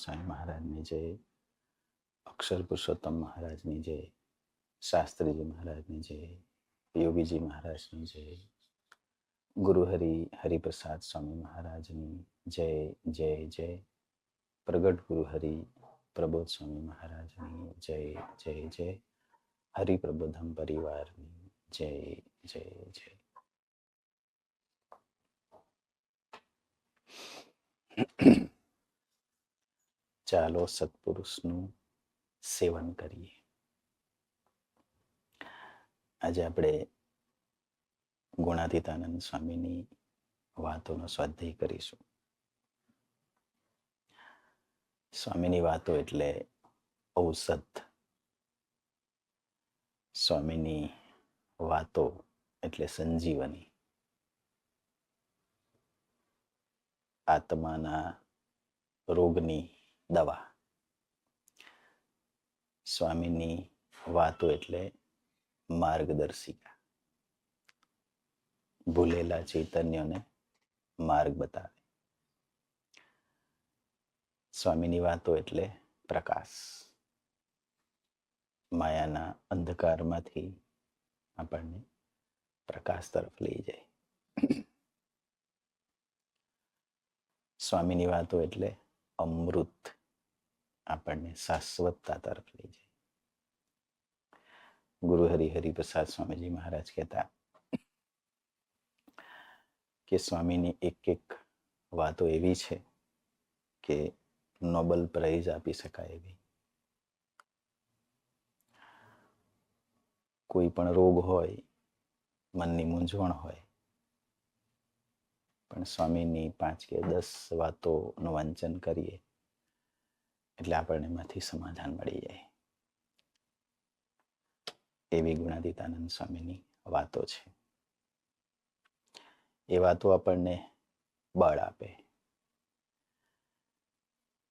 સ્વામી મહારાજની જય, અક્ષર પુરુષોત્તમ મહારાજની જય, શાસ્ત્રીજી મહારાજની જય, યોગીજી મહારાજની જય, ગુરુહરિ હરિપ્રસાદ સ્વામી મહારાજની જય જય જય, પ્રગટ ગુરુહરિ પ્રબોધ સ્વામી મહારાજની જય જય જય, હરિપ્રબોધમ પરિવારની જય જય જય. ચાલો સત્પુરુષનું સેવન કરીએ. આજે આપણે ગુણાતીતાનંદ સ્વામીની વાતોનો સ્વાધ્યાય કરીશું. સ્વામીની વાતો એટલે ઔષધ, સ્વામીની વાતો એટલે સંજીવની, આત્માના રોગની દવા. સ્વામીની વાતો એટલે માર્ગદર્શિકા, ભૂલેલા ચૈતન્યને માર્ગ બતાવે. સ્વામીની વાતો એટલે પ્રકાશ, માયાના અંધકારમાંથી આપણને પ્રકાશ તરફ લઈ જાય. સ્વામીની વાતો એટલે અમૃત, આપણને શાશ્વતતા તરફ લઈ જાય. ગુરુ હરિપ્રસાદ સ્વામીજી મહારાજ કહેતા કે સ્વામીની એક એક વાતો એવી છે કે નોબેલ પ્રાઇઝ આપી શકાય એવી. કોઈ પણ રોગ હોય, મનની મૂંઝવણ હોય, પણ સ્વામીની 5 કે 10 વાતોનું વાંચન કરીએ એટલે આપણને એમાંથી સમાધાન મળી જાય. એવી ગુણાતીતાનંદ સ્વામીની વાતો છે. એ વાતો આપણને બળ આપે.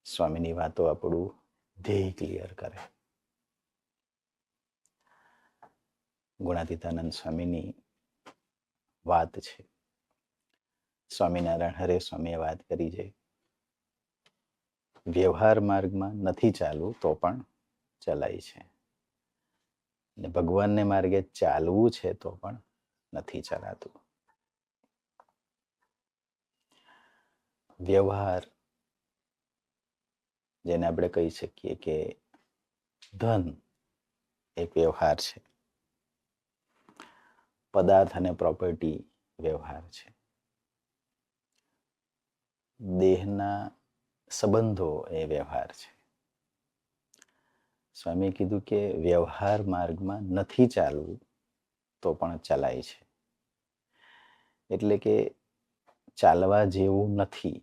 સ્વામીની વાતો આપણું ધ્યેય ક્લિયર કરે. ગુણાતીતાનંદ સ્વામીની વાત છે. સ્વામિનારાયણ હરે સ્વામીએ વાત કરી છે, વ્યવહાર માર્ગમાં નથી ચાલવું તો પણ ચલાય છે, અને ભગવાનને માર્ગે ચાલવું છે તો પણ નથી ચલાતું. વ્યવહાર, જેને આપણે કહી શકીએ કે ધન એક વ્યવહાર છે, પદાર્થ અને પ્રોપર્ટી વ્યવહાર છે, દેહના સંબંધો એ વ્યવહાર છે. સ્વામીએ કીધું કે વ્યવહાર માર્ગમાં નથી ચાલવું તો પણ ચલાય છે, એટલે કે ચાલવા જેવું નથી,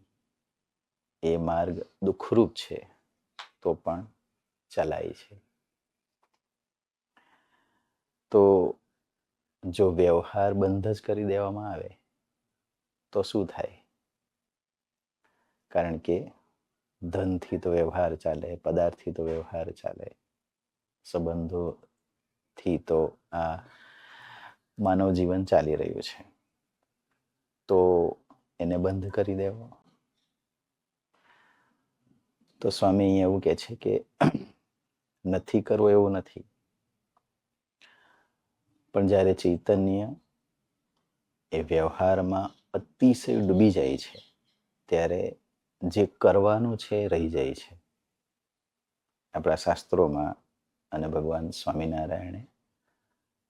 એ માર્ગ દુઃખરૂપ છે તો પણ ચલાય છે. તો જો વ્યવહાર બંધ જ કરી દેવામાં આવે તો શું થાય? કારણ કે ધનથી તો વ્યવહાર ચાલે, પદાર્થથી તો વ્યવહાર ચાલે, સંબંધોથી તો આ માનવ જીવન ચાલી રહ્યું છે. તો એને બંધ કરી દેવો? તો સ્વામી અહીંયા એવું કહે છે કે નથી કરવું એવું નથી, પણ જ્યારે ચૈતન્ય એ વ્યવહારમાં અતિશય ડૂબી જાય છે ત્યારે જે કરવાનું છે એ રહી જાય છે. આપણા શાસ્ત્રોમાં અને ભગવાન સ્વામિનારાયણે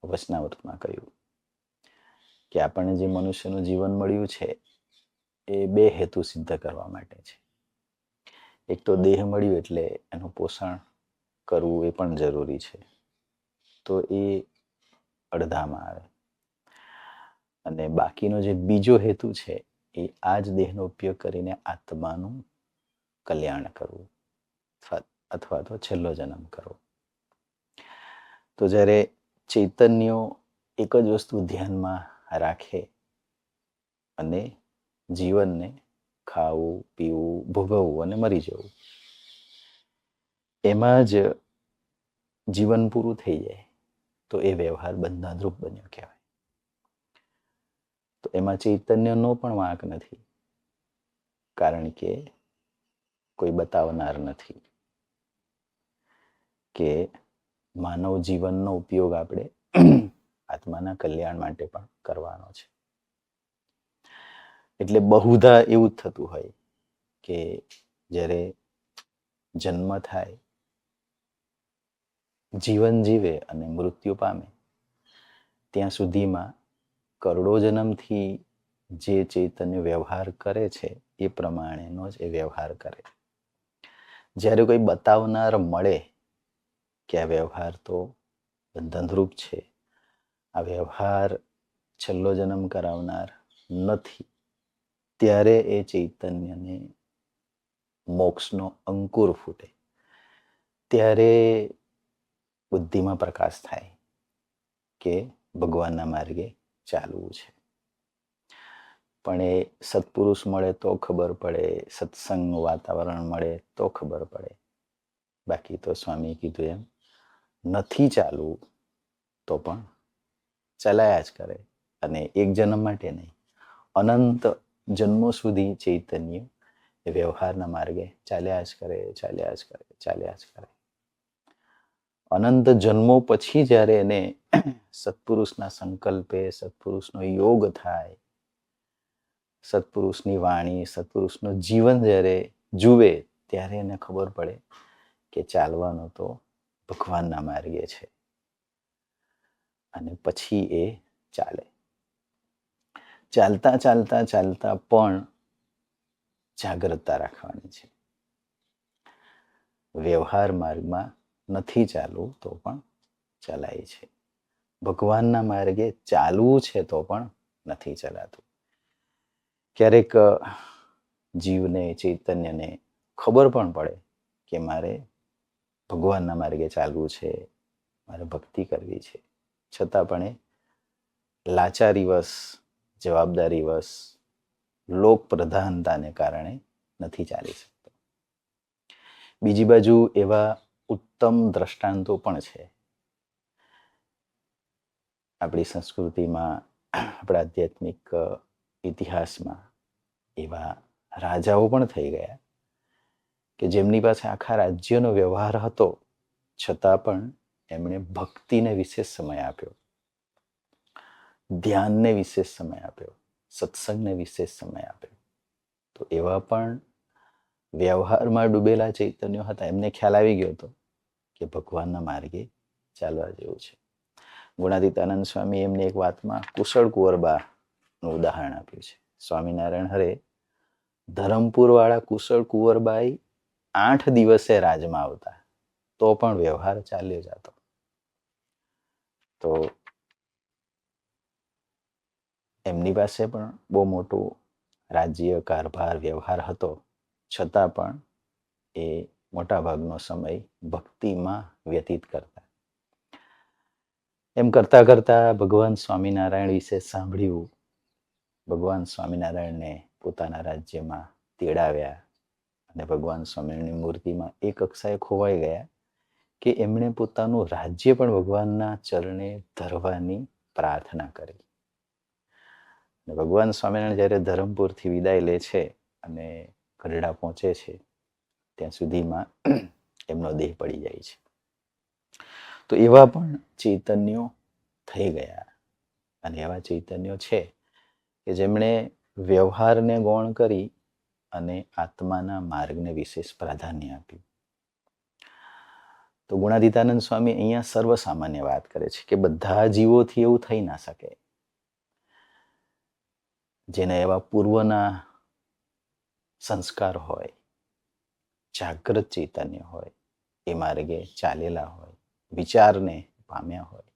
વચનામૃતમાં કહ્યું કે આપણને જે મનુષ્યનું જીવન મળ્યું છે એ 2 હેતુ સિદ્ધ કરવા માટે છે. એક તો દેહ મળ્યું એટલે એનું પોષણ કરવું એ પણ જરૂરી છે, તો એ અડધામાં આવે. અને બાકીનો જે બીજો હેતુ છે એ આ જ દેહનો ઉપયોગ કરીને આત્માનું કલ્યાણ કરવું અથવા તો છેલ્લો જન્મ કરવો. તો જ્યારે ચૈતન્યો એક જ વસ્તુ ધ્યાનમાં રાખે અને જીવનને ખાવું, પીવું, ભોગવવું અને મરી જવું, એમાં જ જીવન પૂરું થઈ જાય તો એ વ્યવહાર બંધનરૂપ બન્યો કહેવાય. તો એમાં ચૈતન્યનો પણ વાંક નથી, કારણ કે કોઈ બતાવનાર નથી કે માનવ જીવનનો ઉપયોગ આપણે આત્માના કલ્યાણ માટે પણ કરવાનો છે. એટલે બહુધા એવું જ થતું હોય કે જ્યારે જન્મ થાય, જીવન જીવે અને મૃત્યુ પામે, ત્યાં સુધીમાં કરોડો જન્મથી જે ચૈતન્ય વ્યવહાર કરે છે એ પ્રમાણેનો જ એ વ્યવહાર કરે. જ્યારે કોઈ બતાવનાર મળે કે આ વ્યવહાર તો બંધનરૂપ છે, આ વ્યવહાર છેલ્લો જન્મ કરાવનાર નથી, ત્યારે એ ચૈતન્યને મોક્ષનો અંકુર ફૂટે. ત્યારે બુદ્ધિમાં પ્રકાશ થાય કે ભગવાનના માર્ગે ચાલવું છે. પણ એ સત્પુરુષ મળે તો ખબર પડે, સત્સંગ વાતાવરણ મળે તો ખબર પડે. બાકી તો સ્વામી કીધું એમ નથી ચાલવું તો પણ ચલાયા જ કરે. અને એક જન્મ માટે નહીં, અનંત જન્મો સુધી ચૈતન્ય એ વ્યવહારના માર્ગે ચાલ્યા જ કરે, ચાલ્યા જ કરે, ચાલ્યા જ કરે. અનંત જન્મો પછી જ્યારે એને સત્પુરુષના સંકલ્પે, સત્પુરુષનો યોગ થાય, સત્પુરુષની વાણી, સત્પુરુષનું જીવન જ્યારે જુએ, ત્યારે એને ખબર પડે કે ચાલવાનું તો ભગવાનના માર્ગે છે. અને પછી એ ચાલે. ચાલતા ચાલતા ચાલતા પણ જાગ્રતતા રાખવાની છે. વ્યવહાર માર્ગમાં નથી ચાલવું તો પણ ચલાય છે. ભગવાનના માર્ગે ચાલવું છે તો પણ નથી ચલાતું. ક્યારેક જીવને, ચૈતન્યને ખબર પણ પડે કે મારે ભગવાનના માર્ગે ચાલવું છે, મારે ભક્તિ કરવી છે, છતાં પણ એ લાચારીવશ, જવાબદારીવશ, લોક પ્રધાનતાને કારણે નથી ચાલી શકતો. બીજી બાજુ એવા ઉત્તમ દ્રષ્ટાંતો પણ છે. આપણી સંસ્કૃતિમાં, આપણા આધ્યાત્મિક ઇતિહાસમાં એવા રાજાઓ પણ થઈ ગયા કે જેમની પાસે આખા રાજ્યનો વ્યવહાર હતો, છતાં પણ એમણે ભક્તિને વિશેષ સમય આપ્યો, ધ્યાનને વિશેષ સમય આપ્યો, સત્સંગને વિશેષ સમય આપ્યો. તો એવા પણ વ્યવહારમાં ડૂબેલા ચૈતન્યો હતા. એમને ખ્યાલ આવી ગયો હતો કે ભગવાનના માર્ગે ચાલવા જેવું છે. ગુણાતીતાનંદ સ્વામી એમને એક વાતમાં કુશળ કુંવરબાનું ઉદાહરણ આપ્યું છે. સ્વામિનારાયણ હરે ધરમપુરવાળા કુશળ કુંવરબાઈ 8 દિવસે રાજમાં આવતા તો પણ વ્યવહાર ચાલ્યો જતો. તો એમની પાસે પણ બહુ મોટું રાજ્ય, કારભાર, વ્યવહાર હતો, છતાં પણ એ મોટા ભાગનો સમય ભક્તિમાં વ્યતીત કરતા. એમ કરતા કરતા ભગવાન સ્વામિનારાયણ વિશે સાંભળ્યું. ભગવાન સ્વામિનારાયણને પોતાના રાજ્યમાં તેડાવ્યા અને ભગવાન સ્વામિનારાયણની મૂર્તિમાં એ કક્ષાએ ખોવાઈ ગયા કે એમણે પોતાનું રાજ્ય પણ ભગવાનના ચરણે ધરવાની પ્રાર્થના કરી. અને ભગવાન સ્વામિનારાયણ જ્યારે ધરમપુરથી વિદાય લે છે અને ગઢડા પહોંચે છે, ત્યાં સુધીમાં એમનો દેહ પડી જાય છે. તો એવા પણ ચૈતન્યો થઈ ગયા. અને એવા ચૈતન્યો છે કે જેમણે વ્યવહારને ગૌણ કરી અને આત્માના માર્ગને વિશેષ પ્રાધાન્ય આપ્યું. તો ગુણાતીતાનંદ સ્વામી અહીંયા સર્વસામાન્ય વાત કરે છે કે બધા જીવોથી એવું થઈ ના શકે. જેને એવા પૂર્વના સંસ્કાર હોય, જાગૃત ચૈતન્ય હોય, એ માર્ગે ચાલેલા હોય, વિચારને પામ્યા હોય,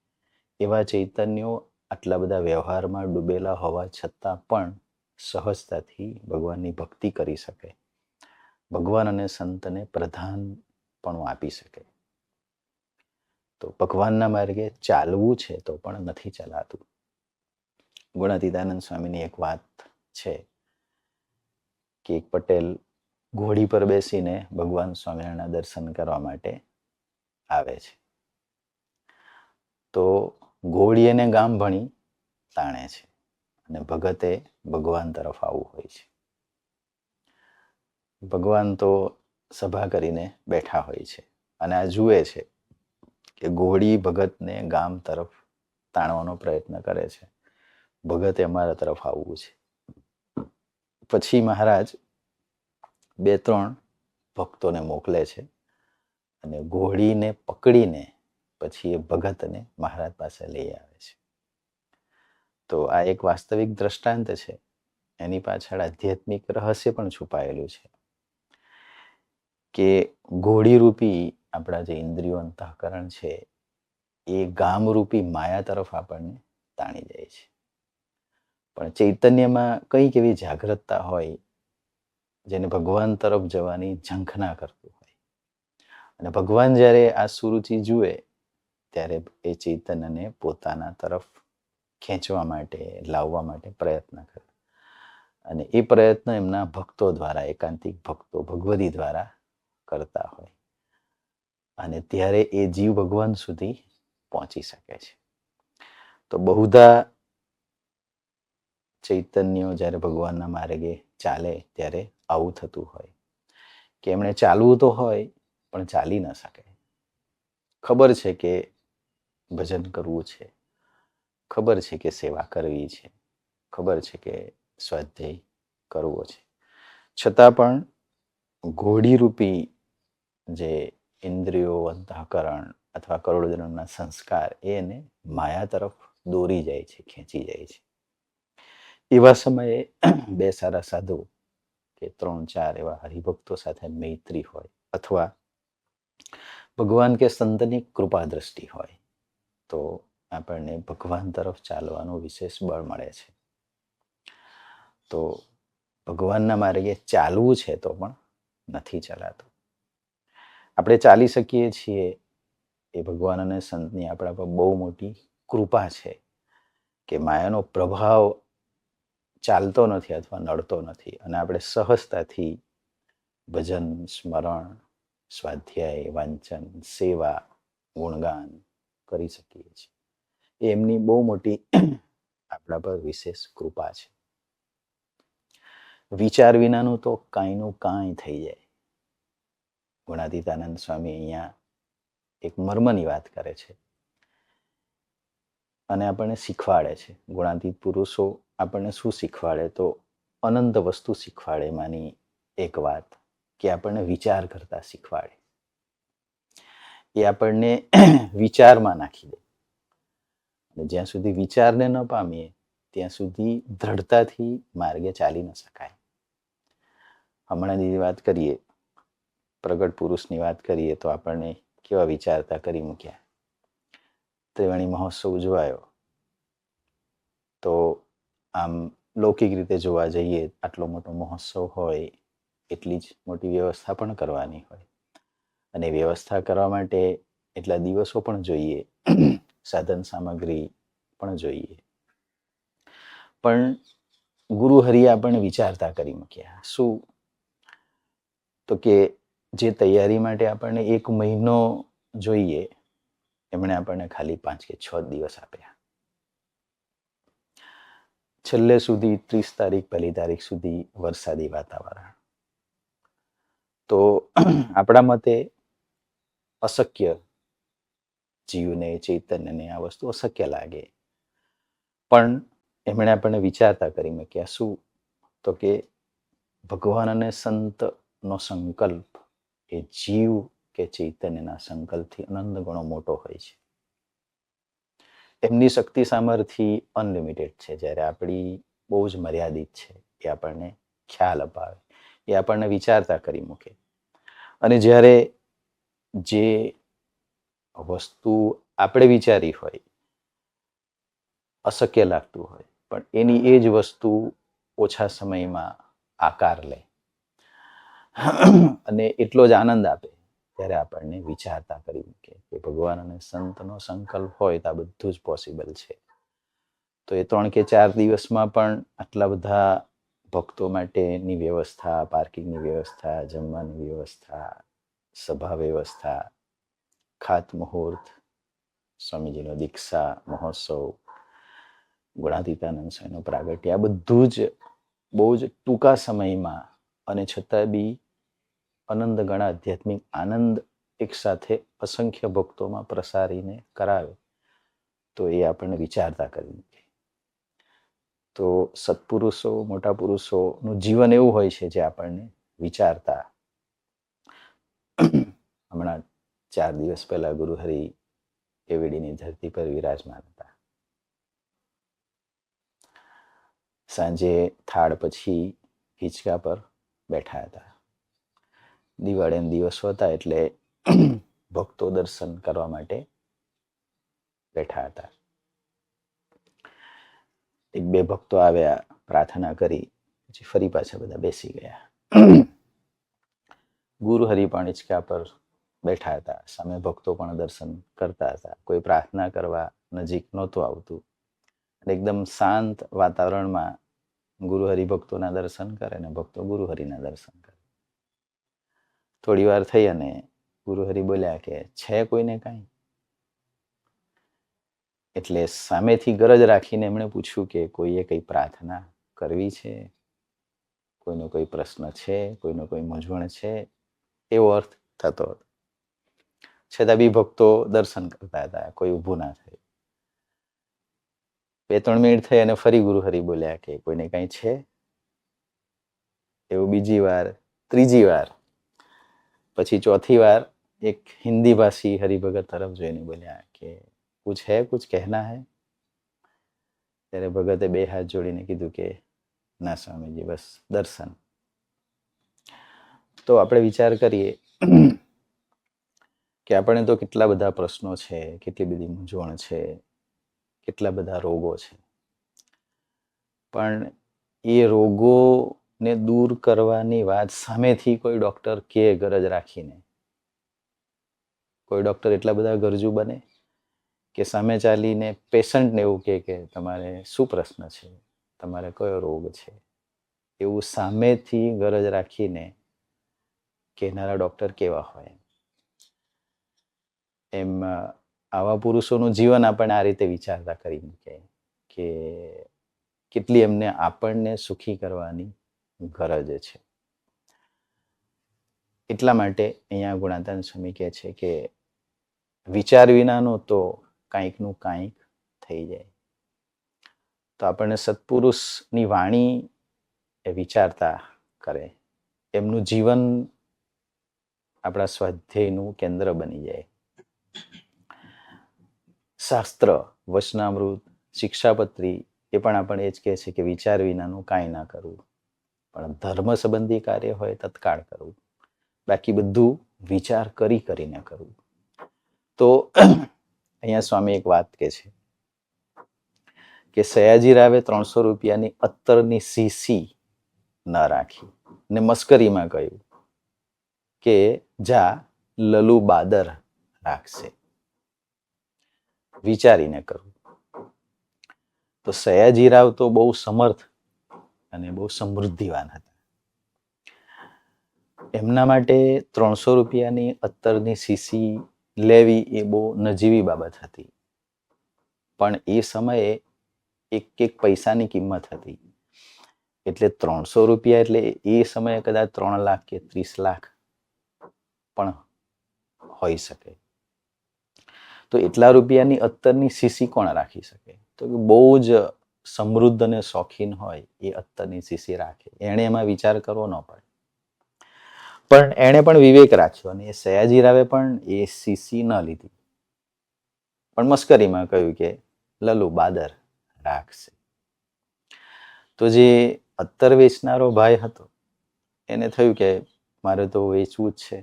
એવા ચૈતન્યો આટલા બધા વ્યવહારમાં ડૂબેલા હોવા છતાં પણ સહજતાથી ભગવાનની ભક્તિ કરી શકે, ભગવાન અને સંતને પ્રધાનપણું આપી શકે. તો ભગવાનના માર્ગે ચાલવું છે તો પણ નથી ચલાતું. ગુણાતીતાનંદ સ્વામીની એક વાત છે કે એક પટેલ ઘોડી પર બેસીને ભગવાન સ્વામિનારાયણના દર્શન કરવા માટે આવે છે. તો ઘોડી એને ગામ ભણી તાણે છે અને ભગતે ભગવાન તરફ આવવું હોય છે. ભગવાન તો સભા કરીને બેઠા હોય છે અને આ જુએ છે કે ઘોડી ભગતને ગામ તરફ તાણવાનો પ્રયત્ન કરે છે. ભગતે અમારા તરફ આવવું છે. પછી મહારાજ 2-3 ભક્તોને મોકલે છે અને ઘોડીને પકડીને પછી એ ભગતને મહારાજ પાસે લઈ આવે છે. તો આ એક વાસ્તવિક દ્રષ્ટાંત છે. એની પાછળ આધ્યાત્મિક રહસ્ય પણ છુપાયેલું છે કે ઘોડીરૂપી આપણા જે ઇન્દ્રિયો અંતઃકરણ છે એ ગામરૂપી માયા તરફ આપણને તાણી જાય છે. પણ ચૈતન્યમાં કંઈક એવી જાગૃતતા હોય જેને ભગવાન તરફ જવાની ઝંખના કરતું હોય. અને ભગવાન જ્યારે આ સુરુચિ જુએ ત્યારે એ ચૈતન્યને પોતાના તરફ ખેંચવા માટે, લાવવા માટે પ્રયત્ન કરે. અને એ પ્રયત્ન એમના ભક્તો દ્વારા, એકાંતિક ભક્તો ભગવદી દ્વારા કરતા હોય. અને ત્યારે એ જીવ ભગવાન સુધી પહોંચી શકે છે. તો બહુધા ચૈતન્યો જ્યારે ભગવાનના માર્ગે ચાલે ત્યારે આવું થતું હોય કે એમણે ચાલવું તો હોય પણ ચાલી ન શકે. ખબર છે કે ભજન કરવું છે, ખબર છે કે સેવા કરવી છે, ખબર છે કે સ્વાધ્યાય કરવો છે, છતાં પણ ઘોડીરૂપી જે ઇન્દ્રિયો, અંતઃકરણ અથવા કરોડજન્મના સંસ્કાર એને માયા તરફ દોરી જાય છે, ખેંચી જાય છે. એવા સમયે 2 સારા સાધુ કે 3-4 એવા હરિભક્તો સાથે મૈત્રી હોય અથવા ભગવાન કે સંતની કૃપા દ્રષ્ટિ હોય તો આપણને ભગવાન તરફ ચાલવાનું વિશેષ બળ મળે છે. તો ભગવાનના માર્ગે ચાલવું છે તો પણ નથી ચલાતું. આપણે ચાલી શકીએ છીએ એ ભગવાન અને સંતની આપણા પર બહુ મોટી કૃપા છે કે માયાનો પ્રભાવ ચાલતો નથી અથવા નડતો નથી અને આપણે સહજતાથી ભજન, સ્મરણ, સ્વાધ્યાય, વાંચન, સેવા, ગુણગાન કરી શકીએ છીએ. એ એમની બહુ મોટી આપણા પર વિશેષ કૃપા છે. વિચાર વિનાનું તો કાંઈનું કાંઈ થઈ જાય. ગુણાતીતાનંદ સ્વામી અહીંયા એક મર્મની વાત કરે છે અને આપણને શીખવાડે છે. ગુણાતીત પુરુષો આપણને શું શીખવાડે તો અનંત વસ્તુ શીખવાડે. એમાંની એક વાત કે આપણને વિચાર કરતા શીખવાડે. એ આપણને વિચારમાં નાખી દે. અને જ્યાં સુધી વિચારને ન પામીએ ત્યાં સુધી દ્રઢતાથી માર્ગે ચાલી ન શકાય. હમણાંની વાત કરીએ, પ્રગટ પુરુષની વાત કરીએ તો આપણને કેવા વિચારતા કરી મૂક્યા. ત્રિવેણી મહોત્સવ ઉજવાયો તો આમ લૌકિક રીતે જોવા જઈએ આટલો મોટો મહોત્સવ હોય એટલી જ મોટી વ્યવસ્થા પણ કરવાની હોય અને વ્યવસ્થા કરવા માટે એટલા દિવસો પણ જોઈએ, સાધન સામગ્રી પણ જોઈએ. પણ ગુરુ હરિએ આપણને વિચારતા કરી મૂક્યા. શું? તો કે જે તૈયારી માટે આપણને 1 મહિનો જોઈએ એમણે આપણને ખાલી 5 કે 6 દિવસ આપ્યા. છેલ્લે સુધી 30 તારીખ, 1લી તારીખ સુધી વરસાદી વાતાવરણ. તો આપણા મતે અશક્ય, જીવને, ચૈતન્યને આ વસ્તુ અશક્ય લાગે. પણ એમણે આપણને વિચારતા કરી મૂક્યા. શું? તો કે ભગવાન અને સંતનો સંકલ્પ એ જીવ કે ચૈતન્યના સંકલ્પથી અનંત ગણો મોટો હોય છે. એમની શક્તિ સામર્થ્ય અનલિમિટેડ છે, જ્યારે આપણી બહુ જ મર્યાદિત છે. એ આપણને ખ્યાલ અપાવે, એ આપણને વિચારતા કરી મૂકે. અને જ્યારે જે વસ્તુ આપણે વિચારી હોય, અશક્ય લાગતું હોય, પણ એની એ જ વસ્તુ ઓછા સમયમાં આકાર લે અને એટલો જ આનંદ આપે, ત્યારે આપણને વિચારતા કરી મૂકે કે ભગવાન અને સંતનો સંકલ્પ હોય તો આ બધું જ પોસિબલ છે. તો એ 3 કે 4 દિવસમાં પણ આટલા બધા ભક્તો માટેની વ્યવસ્થા, પાર્કિંગની વ્યવસ્થા, જમવાની વ્યવસ્થા, સભા વ્યવસ્થા, ખાતમુહૂર્ત, સ્વામીજીનો દીક્ષા મહોત્સવ, ગુણાતીતાનંદ સ્વામીનો પ્રાગટ્ય, આ બધું જ બહુ જ ટૂંકા સમયમાં અને છતાં બી અનંત ગણા આધ્યાત્મિક આનંદ એક સાથે અસંખ્ય ભક્તોમાં પ્રસારીને કરાવે તો એ આપણને વિચારતા કરી દે. તો સત્પુરુષો, મોટા પુરુષોનું જીવન એવું હોય છે જે આપણને વિચારતા. હમણાં 4 દિવસ પહેલા ગુરુહરિ કેવડીની ધરતી પર વિરાજમાન હતા. સાંજે થાળ પછી હિંચકા પર બેઠા હતા. દિવાળીના દિવસો હતા એટલે ભક્તો દર્શન કરવા માટે બેઠા હતા. 1-2 ભક્તો આવ્યા, પ્રાર્થના કરી, પછી ફરી પાછા બધા બેસી ગયા. ગુરુહરિ પણ હિંચકા પર બેઠા હતા. સામે ભક્તો પણ દર્શન કરતા હતા. કોઈ પ્રાર્થના કરવા નજીક નહોતું આવતું. એકદમ શાંત વાતાવરણમાં ગુરુહરિ ભક્તોના દર્શન કરે અને ભક્તો ગુરુહરિના દર્શન કરે. થોડી વાર થઈ અને ગુરુહરિ બોલ્યા કે છે કોઈને કાંઈ? એટલે સામેથી ગરજ રાખીને એમણે પૂછ્યું કે કોઈએ કઈ પ્રાર્થના કરવી છે, કોઈનો કોઈ પ્રશ્ન છે, કોઈનો કોઈ મૂંઝવણ છે, એવો અર્થ થતો હતો. છતાં બી ભક્તો દર્શન કરતા હતા, કોઈ ઊભું ના થયું. 2-3 મિનિટ થઈ અને ફરી ગુરુહરિ બોલ્યા કે કોઈને કાંઈ છે? એવું બીજી વાર, ત્રીજી વાર, પછી ચોથી વાર એક હિન્દી ભાષી હરિભગત તરફ જોઈને બોલ્યા કે कुछ है, कुछ कहना है? ત્યારે ભગતે 2 હાથ જોડીને કીધું કે ના સ્વામીજી, બસ દર્શન. તો આપણે વિચાર કરીએ કે આપણે તો કેટલા બધા પ્રશ્નો છે, કેટલી બધી મૂંઝવણ છે, કેટલા બધા રોગો છે, પણ એ રોગોને દૂર કરવાની વાત સામેથી કોઈ ડૉક્ટર કે ગરજ રાખીને, કોઈ ડૉક્ટર એટલા બધા ગરજુ બને કે સામે ચાલીને પેશન્ટને એવું કહે કે તમારે શું પ્રશ્ન છે, તમારે કયો રોગ છે, એવું સામેથી ગરજ રાખીને કહેનારા ડૉક્ટર કેવા હોય? એમ આવા પુરુષોનું જીવન આપણને આ રીતે વિચારતા કરી મૂકે કે કેટલી એમને આપણને સુખી કરવાની ગરજ છે. એટલા માટે અહીંયા ગુણાતાન સ્વામી કહે છે કે વિચાર વિનાનો તો કાંઈકનું કાંઈક થઈ જાય. તો આપણને સત્પુરુષની વાણી એ વિચારતા કરે, એમનું જીવન આપણા સ્વાધ્યાયનું કેન્દ્ર બની જાય. શાસ્ત્ર, વચનામૃત, શિક્ષાપત્રી એ પણ આપણને એ જ કહે છે કે વિચાર વિનાનું કાંઈ ના કરવું, પણ ધર્મ સંબંધી કાર્ય હોય તત્કાળ કરવું, બાકી બધું વિચાર કરીને કરવું. તો અહીંયા સ્વામી એક વાત કહે છે કે સયાજી રાવે 300 રૂપિયાની અત્તરની સીસી ન રાખી ને મસ્કરીમાં કહ્યું કે જા લલુ બાદર રાખશે, વિચારીને કરવું. તો સયાજીરાવ તો બહુ સમર્થ અને બહુ સમૃદ્ધિવાન હતા. એમના માટે 300 રૂપિયાની અત્તરની સીસી લેવી એ બહુ નજીવી બાબત હતી. પણ એ સમયે એક પૈસાની કિંમત હતી. એટલે 300 રૂપિયા એટલે એ સમયે કદાચ 3 લાખ કે 30 લાખ પણ હોઈ શકે. તો એટલા રૂપિયાની અત્તરની સીસી કોણ રાખી શકે? તો બહુ જ સમૃદ્ધ અને શોખીન હોય એ અત્તરની સીસી રાખે. એણે એમાં વિચાર કરવો ન પડે. પણ એણે પણ વિવેક રાખ્યો અને એ સયાજીરાવે પણ એ સીસી ન લીધી, પણ મસ્કરીમાં કહ્યું કે લલુ બાદર રાખશે. તો જે અત્તર વેચનારો ભાઈ હતો એને થયું કે મારે તો વેચવું જ છે.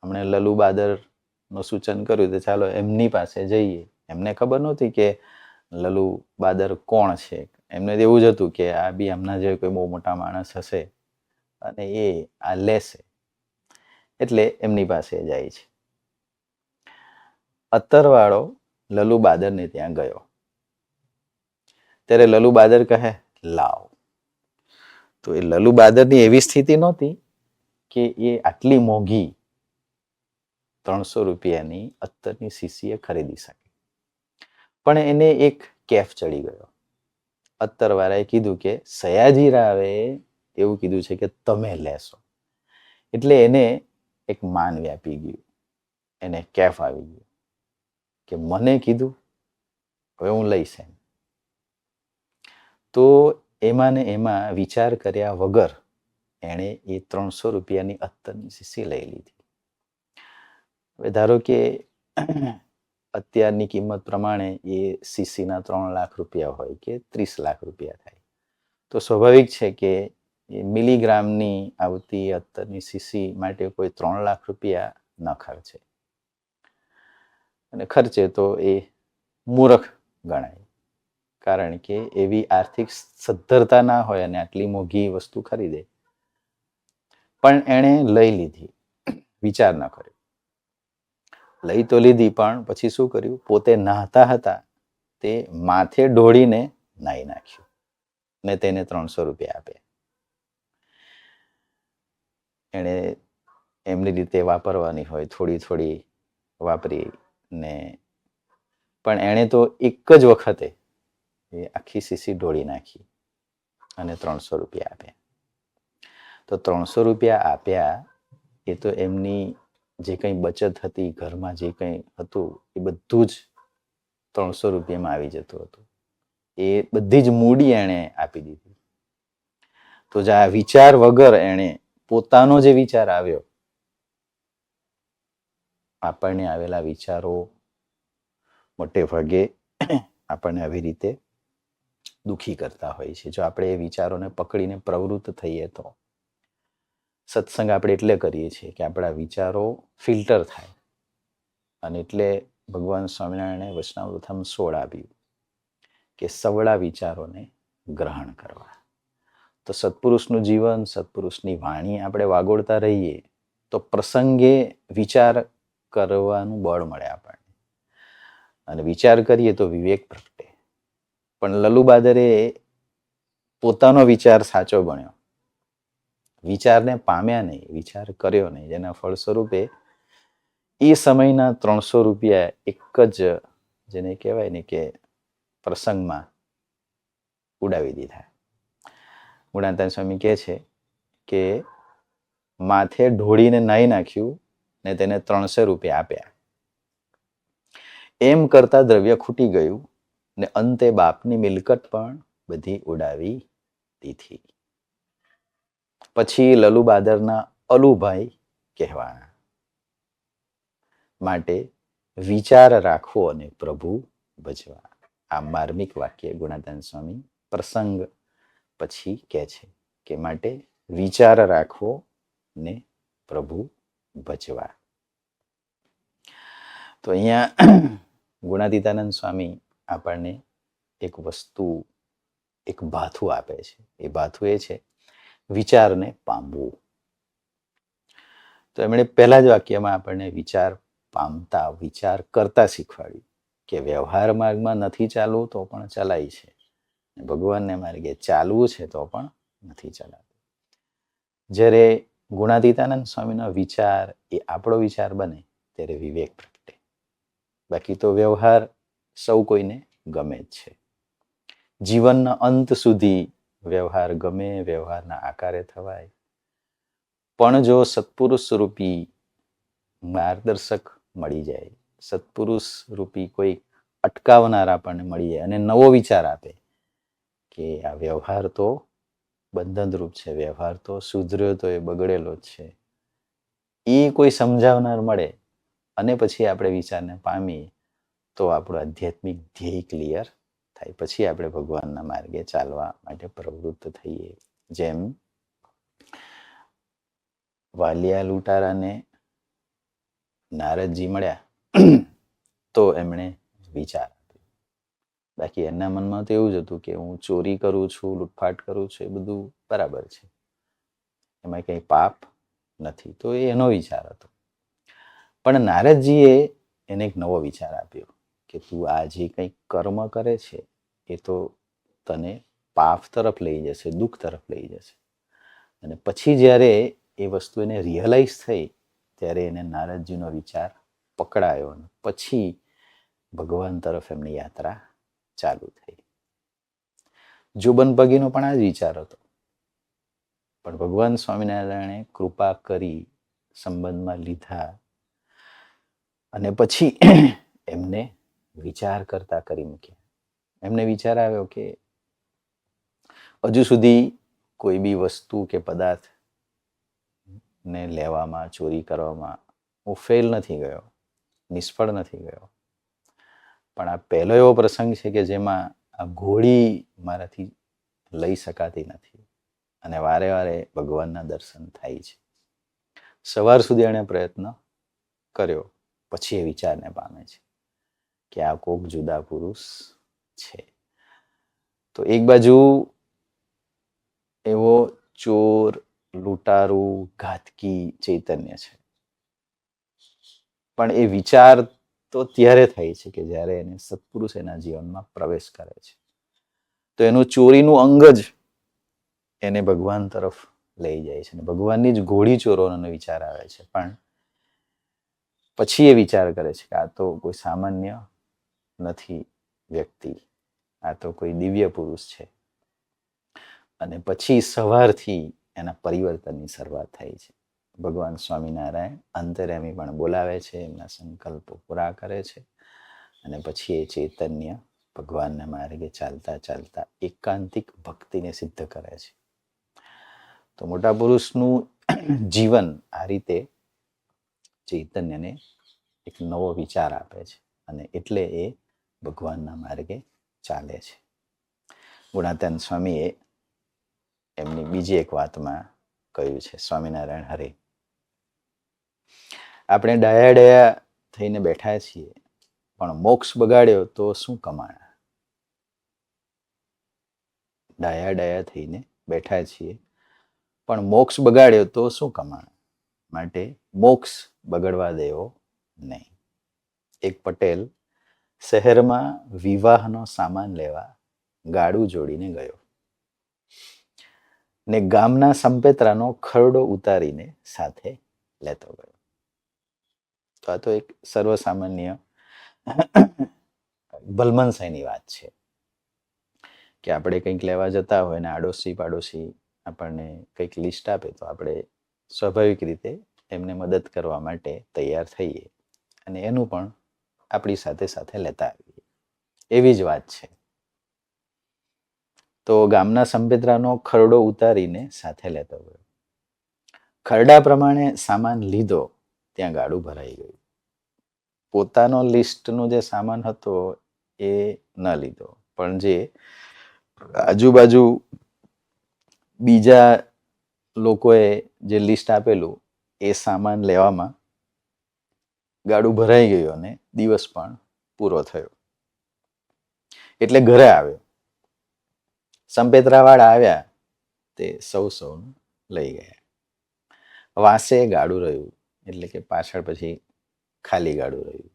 હમણે લલુ બાદરનું સૂચન કર્યું તો ચાલો એમની પાસે જઈએ. એમને ખબર નહોતી કે લલુ બાદર કોણ છે. એમને એવું જ હતું કે આ બી એમના જે કોઈ બહુ મોટા માણસ હશે અને એ આ લેશે, એટલે એમની પાસે જાય છે. અત્તરવાળો લલુ બાદરને ત્યાં ગયો ત્યારે લલુ બાદર કહે લાવ. તો એ લલુ બાદરની એવી સ્થિતિ નહોતી કે એ આટલી મોંઘી 300 રૂપિયાની અત્તરની સીસીએ ખરીદી શકે, પણ એને એક કેફ ચડી ગયો. અત્તરવાળાએ કીધું કે સયાજીરાવે એવું કીધું છે કે તમે લેશો, એટલે એને એક માન વ્યાપી ગયું, એને કેફ આવી ગયું કે મને કીધું, હવે હું લઈશ એમ. તો એમાં ને એમાં વિચાર કર્યા વગર એણે એ 300 રૂપિયાની અત્તરની શીશી લઈ લીધી. હવે ધારો કે અત્યારની કિંમત પ્રમાણે એ શીશીના 3 લાખ રૂપિયા હોય કે 30 લાખ રૂપિયા થાય, તો સ્વાભાવિક છે કે એ મિલીગ્રામની આવતી અત્તરની શીશી માટે કોઈ 3 લાખ રૂપિયા ન ખર્ચે, અને ખર્ચે તો એ મૂર્ખ ગણાય, કારણ કે એવી આર્થિક સદ્ધરતા ના હોય અને આટલી મોંઘી વસ્તુ ખરીદે. પણ એણે લઈ લીધી, વિચાર ન કર્યો. લઈ તો લીધી, પણ પછી શું કર્યું? પોતે નહાતા હતા તે માથે ઢોળીને નાહી નાખ્યું ને તેને 300 રૂપિયા આપ્યા. એણે એમની રીતે વાપરવાની હોય થોડી થોડી વાપરી ને, પણ એણે તો એક જ વખતે એ આખી શીશી ઢોળી નાખી અને 300 રૂપિયા આપ્યા. તો 300 રૂપિયા આપ્યા એ તો એમની જે કંઈ બચત હતી, ઘરમાં જે કંઈ હતું, એ બધું જ 300 રૂપિયામાં આવી જતું હતું. એ બધી જ મૂડી એણે આપી દીધી. તો જે આ વિચાર વગર એણે પોતાનો જે વિચાર આવ્યો, આપણને આવેલા વિચારો મોટે ભાગે આપણને આવી રીતે દુઃખી કરતા હોય છે. જો આપણે એ વિચારોને પકડીને પ્રવૃત્ત થઈએ તો સત્સંગ આપણે એટલે કરીએ છીએ કે આપણા વિચારો ફિલ્ટર થાય, અને એટલે ભગવાન સ્વામિનારાયણે વચનામૃતમ 16 આપ્યું કે સવળા વિચારોને ગ્રહણ કરવા. તો સત્પુરુષનું જીવન, સત્પુરુષની વાણી આપણે વાગોળતા રહીએ તો પ્રસંગે વિચાર કરવાનું બળ મળે આપણને, અને વિચાર કરીએ તો વિવેક પ્રગટે. પણ લલુબાદરે પોતાનો વિચાર સાચો ગણ્યો, વિચારને પામ્યા નહીં, વિચાર કર્યો નહીં, જેના ફળ સ્વરૂપે એ સમયના 300 રૂપિયા એક જ, જેને કહેવાય ને કે પ્રસંગમાં ઉડાવી દીધા. ગુણાતીતાનંદ સ્વામી કહે છે કે માથે ઢોળીને નાહી નાખ્યું ને તેને 300 રૂપિયા આપ્યા. એમ કરતા દ્રવ્ય ખૂટી ગયું ને અંતે બાપની મિલકત પણ બધી ઉડાવી દીધી. પછી લલુબાદરના અલુભાઈ કહેવાના. માટે વિચાર રાખવો અને પ્રભુ ભજવા. આ માર્મિક વાક્ય ગુણાતીતાનંદ સ્વામી પ્રસંગ પછી કહે છે કે માટે વિચાર રાખવો ને પ્રભુ ભજવા. તો અહીંયા ગુણાતીતાનંદ સ્વામી આપણને એક વસ્તુ, એક ભાથું આપે છે. એ ભાથું એ છે વિચારને પામવું. તો એમણે પહેલા જ વાક્યમાં આપણને વિચાર પામતા, વિચાર કરતા શીખવાડ્યું કે વ્યવહાર માર્ગમાં નથી ચાલવું તો પણ ચલાય છે, ભગવાનને માર્ગે ચાલવું છે તો પણ નથી ચલાતું. જ્યારે ગુણાતીતાનંદ સ્વામીનો વિચાર એ આપણો વિચાર બને ત્યારે વિવેક પ્રગટે. બાકી તો વ્યવહાર સૌ કોઈને ગમે જ છે. જીવનના અંત સુધી વ્યવહાર ગમે, વ્યવહારના આકારે થવાય. પણ જો સત્પુરુષ રૂપી માર્ગદર્શક મળી જાય, સત્પુરુષ રૂપી કોઈ અટકાવનાર આપણને મળી જાય અને નવો વિચાર આપે કે આ વ્યવહાર તો બંધનરૂપ છે, વ્યવહાર તો સુધર્યો તો એ બગડેલો જ છે, એ કોઈ સમજાવનાર મળે અને પછી આપણે વિચારને પામીએ તો આપણું આધ્યાત્મિક ધ્યેય ક્લિયર થાય. પછી આપણે ભગવાનના માર્ગે ચાલવા માટે પ્રવૃત્ત થઈએ. જેમ વાલિયા લૂંટારાને નારદજી મળ્યા તો એમણે વિચાર આપ્યો. બાકી એના મનમાં તો એવું જ હતું કે હું ચોરી કરું છું, લૂંટફાટ કરું છું, એ બધું બરાબર છે, એમાં કંઈ પાપ નથી. તો એ એનો વિચાર હતો. પણ નારદજીએ એને એક નવો વિચાર આપ્યો કે તું આ જે કંઈ કર્મ કરે છે એ તો તને પાપ તરફ લઈ જશે, દુઃખ તરફ લઈ જશે. અને પછી જ્યારે એ વસ્તુ એને રિયલાઇઝ થઈ ત્યારે એને નારદજીનો વિચાર પકડાયો અને પછી ભગવાન તરફ એમની યાત્રા ચાલુ થઈ. જોબન પગીનો પણ આ જ વિચાર હતો પણ ભગવાન સ્વામિનારાયણે કૃપા કરી, સંબંધમાં લીધા અને પછી એમને વિચાર કરતા કરી મૂક્યા. એમને વિચાર આવ્યો કે હજુ સુધી કોઈ બી વસ્તુ કે પદાર્થ ને લેવામાં, ચોરી કરવામાં હું ફેલ નથી ગયો, નિષ્ફળ નથી ગયો. પણ આ પહેલો એવો પ્રસંગ છે કે જેમાં આ ઘોડી મારાથી લઈ શકાતી નથી અને વારે વારે ભગવાનના દર્શન થાય છે. સવાર સુધી એણે પ્રયત્ન કર્યો, પછી એ વિચારને પામે છે કે આ કોક જુદા પુરુષ છે. તો એક બાજુ એવો ચોર, લૂંટારું, ઘાતકી ચૈતન્ય છે, પણ એ વિચાર તો ત્યારે થાય છે કે જ્યારે એને સત્પુરુષ એના જીવનમાં પ્રવેશ કરે છે. તો એનું ચોરીનું અંગ જ એને ભગવાન તરફ લઈ જાય છે. ભગવાનની જ ઘોડી ચોરોનો વિચાર આવે છે. પણ પછી એ વિચાર કરે છે કે આ તો કોઈ સામાન્ય નથી વ્યક્તિ, આ તો કોઈ દિવ્ય પુરુષ છે. અને પછી સવારથી એના પરિવર્તનની શરૂઆત થાય છે. ભગવાન સ્વામિનારાયણ અંતર્યામી પણ બોલાવે છે, એમના સંકલ્પો પૂરા કરે છે અને પછી એ ચૈતન્ય ભગવાનના માર્ગે ચાલતા ચાલતા એકાંતિક ભક્તિને સિદ્ધ કરે છે. તો મોટા પુરુષનું જીવન આ રીતે ચૈતન્યને એક નવો વિચાર આપે છે અને એટલે એ ભગવાનના માર્ગે ચાલે છે. ગુણાતીતાનંદ સ્વામીએ એમની બીજી એક વાતમાં કહ્યું છે, સ્વામિનારાયણ હરે, આપણે ડાયા ડાયા થઈને બેઠા છીએ, પણ મોક્ષ બગાડ્યો તો શું કમાણા? ડાયા ડાયા થઈને બેઠા છીએ, પણ મોક્ષ બગાડ્યો તો શું કમાણા? માટે મોક્ષ બગડવા દેવો નહીં. એક પટેલ શહેરમાં વિવાહનો સામાન લેવા ગાડું જોડીને ગયો ને ગામના સંપેતરાનો ખરડો ઉતારીને સાથે લેતો ગયો. તો આ તો એક સર્વસામાન્ય ભલમનસાઈની વાત છે કે આપણે કંઈક લેવા જતા હોય ને આડોશી પાડોશી આપણને કંઈક લિસ્ટ આપે તો આપણે સ્વાભાવિક રીતે એમને મદદ કરવા માટે તૈયાર થઈએ અને એનું પણ આપણી સાથે સાથે લેતા આવીએ. એવી જ વાત છે. તો ગામના સંપેતરાનો ખરડો ઉતારીને સાથે લેતો ગયો. ખરડા પ્રમાણે સામાન લીધો, ત્યાં ગાડું ભરાઈ ગયું. પોતાનો લિસ્ટનો જે સામાન હતો એ ન લીધો, પણ જે આજુબાજુ બીજા લોકોએ જે લિસ્ટ આપેલું એ સામાન લેવામાં ગાડું ભરાઈ ગયું અને દિવસ પણ પૂરો થયો. એટલે ઘરે આવ્યો. સંપેતરાવાળા આવ્યા, તે સૌનું લઈ ગયા. વાસે ગાડું રહ્યું, એટલે કે પાછળ પછી ખાલી ગાડું રહ્યું.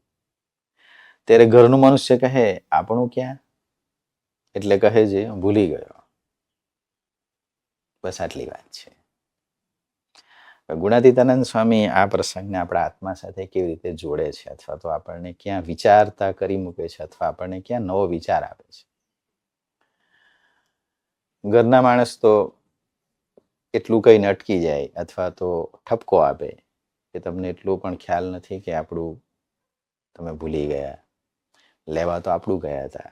ત્યારે ઘરનું મનુષ્ય કહે, આપણું ક્યાં? એટલે કહે છે, ભૂલી ગયો. બસ આટલી વાત છે. ગુણાતીતાનંદ સ્વામી આ પ્રસંગને આપણા આત્મા સાથે કેવી રીતે જોડે છે, અથવા તો આપણને ક્યાં વિચારતા કરી મૂકે છે, અથવા આપણને ક્યાં નવો વિચાર આપે છે. ઘરના માણસ તો એટલું કહીને અટકી જાય અથવા તો ઠપકો આપે કે તમને એટલું પણ ખ્યાલ નથી કે આપણું તમે ભૂલી ગયા. લેવા તો આપણું ગયા હતા,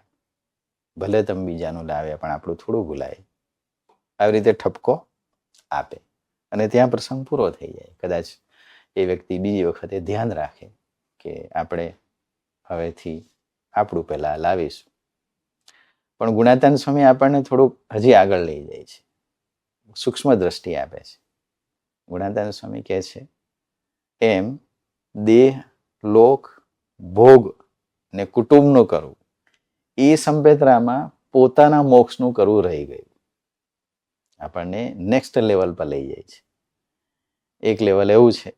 ભલે તમે બીજાનું લાવ્યા પણ આપણું થોડું ભૂલાય. આવી રીતે ઠપકો આપે અને ત્યાં પ્રસંગ પૂરો થઈ જાય. કદાચ એ વ્યક્તિ બીજી વખતે ધ્યાન રાખે કે આપણે હવેથી આપણું પહેલાં લાવીશું. પણ ગુણાતીતાનંદ સ્વામી આપણને થોડુંક હજી આગળ લઈ જાય છે, સૂક્ષ્મ દ્રષ્ટિ આપે છે. ગુણાતીતાનંદ સ્વામી કહે છે, એમ દેહ, લોક, ભોગ ને કુટુંબનું કરવું એ સંપેતરામાં પોતાના મોક્ષનું કરવું રહી ગયું. આપણને નેક્સ્ટ લેવલ પર લઈ જાય છે. એક લેવલ એવું છે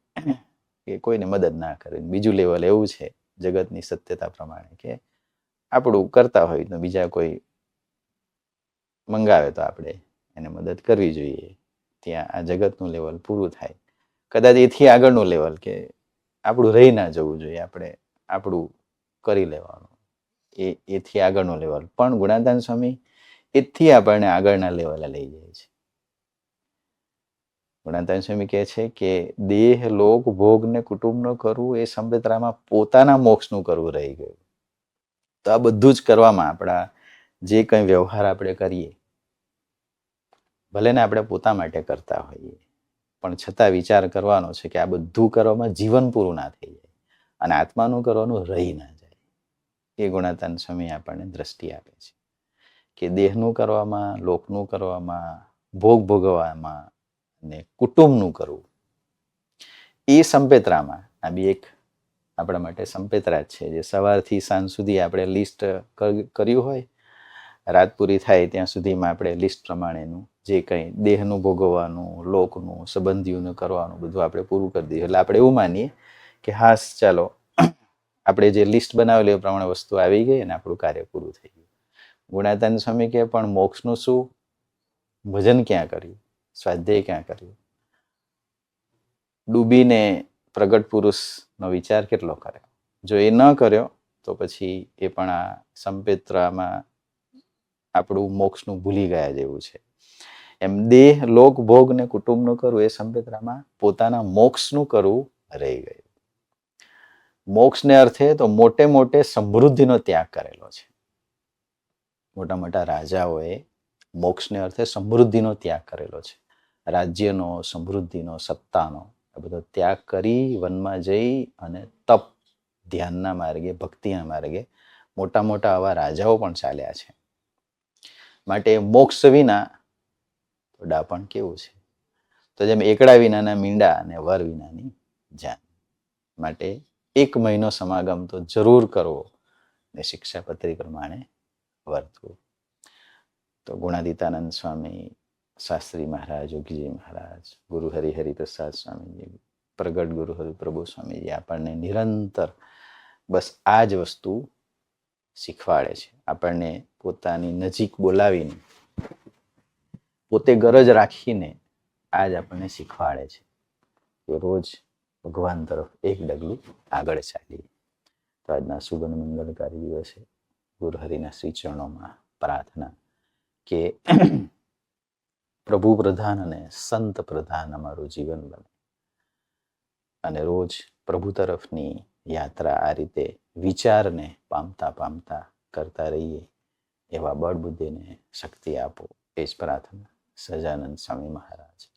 કે કોઈને મદદ ના કરે, બીજું લેવલ એવું છે જગતની સત્યતા પ્રમાણે કે આપણું કરતા હોય તો બીજા કોઈ મંગાવે તો આપણે એને મદદ કરવી જોઈએ. ત્યાં આ જગતનું લેવલ પૂરું થાય. કદાચ એથી આગળનું લેવલ કે આપણું રહી ના જવું જોઈએ, આપણે આપણું કરી લેવાનું, એથી આગળનો લેવલ. પણ ગુણાતીતાનંદ સ્વામી એથી આપણને આગળના લેવલે લઈ જાય છે. ગુણાતાન સ્વામી કહે છે કે દેહ લોક ભોગ ને કુટુંબનું કરવું એ સંપેત્રામાં પોતાના મોક્ષનું કરવું રહી ગયું. તો આ બધું જ કરવામાં આપણા જે કંઈ વ્યવહાર આપણે કરીએ, ભલે ને આપણે પોતા માટે કરતા હોઈએ, પણ છતાં વિચાર કરવાનો છે કે આ બધું કરવામાં જીવન પૂરું ના થઈ જાય અને આત્માનું કરવાનું રહી ના જાય. એ ગુણાતાન સ્વામી આપણને દ્રષ્ટિ આપે છે કે દેહનું કરવામાં, લોકનું કરવામાં, ભોગ ભોગવવામાં અને કુટુંબનું કરવું એ સંપેત્રામાં, આ બી એક આપણા માટે સંપેત્રા જ છે. જે સવારથી સાંજ સુધી આપણે લિસ્ટ કર્યું હોય, રાત પૂરી થાય ત્યાં સુધીમાં આપણે લિસ્ટ પ્રમાણેનું જે કંઈ દેહનું ભોગવવાનું, લોકનું, સંબંધીઓનું કરવાનું બધું આપણે પૂરું કરી દઈએ. એટલે આપણે એવું માનીએ કે હાસ ચાલો આપણે જે લિસ્ટ બનાવેલી એ પ્રમાણે વસ્તુ આવી ગઈ અને આપણું કાર્ય પૂરું થઈ ગયું. ગુણાતાન સ્વામી કહે પણ મોક્ષનું શું? ભજન ક્યાં કર્યું? સ્વાધ્યાય ક્યાં કર્યું? ડૂબીને પ્રગટ પુરુષનો વિચાર કેટલો કર્યો? જો એ ન કર્યો તો પછી એ પણ આ સંપેત્રામાં આપણું મોક્ષનું ભૂલી ગયા જેવું છે. એમ દેહ, લોક, ભોગ ને કુટુંબનું કરવું એ સંપેત્રામાં પોતાના મોક્ષનું કરવું રહી ગયું. મોક્ષને અર્થે તો મોટે મોટે સમૃદ્ધિનો ત્યાગ કરેલો છે. મોટા મોટા રાજાઓએ મોક્ષને અર્થે સમૃદ્ધિનો ત્યાગ કરેલો છે. રાજ્યનો, સમૃદ્ધિનો, સત્તાનો આ બધો ત્યાગ કરી વનમાં જઈ અને તપ, ધ્યાનના માર્ગે, ભક્તિના માર્ગે મોટા મોટા આવા રાજાઓ પણ ચાલ્યા છે. માટે મોક્ષ વિના તો ડાપણ કેવું છે? તો જેમ એકડા વિનાના મીંડા અને વર વિનાની જાન. માટે 1 મહિનો સમાગમ તો જરૂર કરવો ને શિક્ષાપત્રી પ્રમાણે વર્તવું. તો ગુણાતીતાનંદ સ્વામી, શાસ્ત્રી મહારાજ, યોગીજી મહારાજ, ગુરુ હરિપ્રસાદ સ્વામીજી, પ્રગટ ગુરુ હરિપ્રભુ સ્વામીજી આપણને નિરંતર બસ આ જ વસ્તુ શીખવાડે છે. આપણને પોતાની નજીક બોલાવીને, પોતે ગરજ રાખીને આ જ આપણને શીખવાડે છે કે રોજ ભગવાન તરફ એક ડગલું આગળ ચાલીએ. તો આજના શુભ અને મંગળકારી દિવસે ગુરુ હરિના શ્રી ચરણોમાં પ્રાર્થના કે પ્રભુ પ્રધાન અને સંત પ્રધાન અમારું જીવન બને અને રોજ પ્રભુ તરફની યાત્રા આ રીતે વિચારને પામતા પામતા કરતા રહીએ એવા બળ બુદ્ધિને શક્તિ આપો. એ જ પ્રાર્થના સહજાનંદ સ્વામી મહારાજ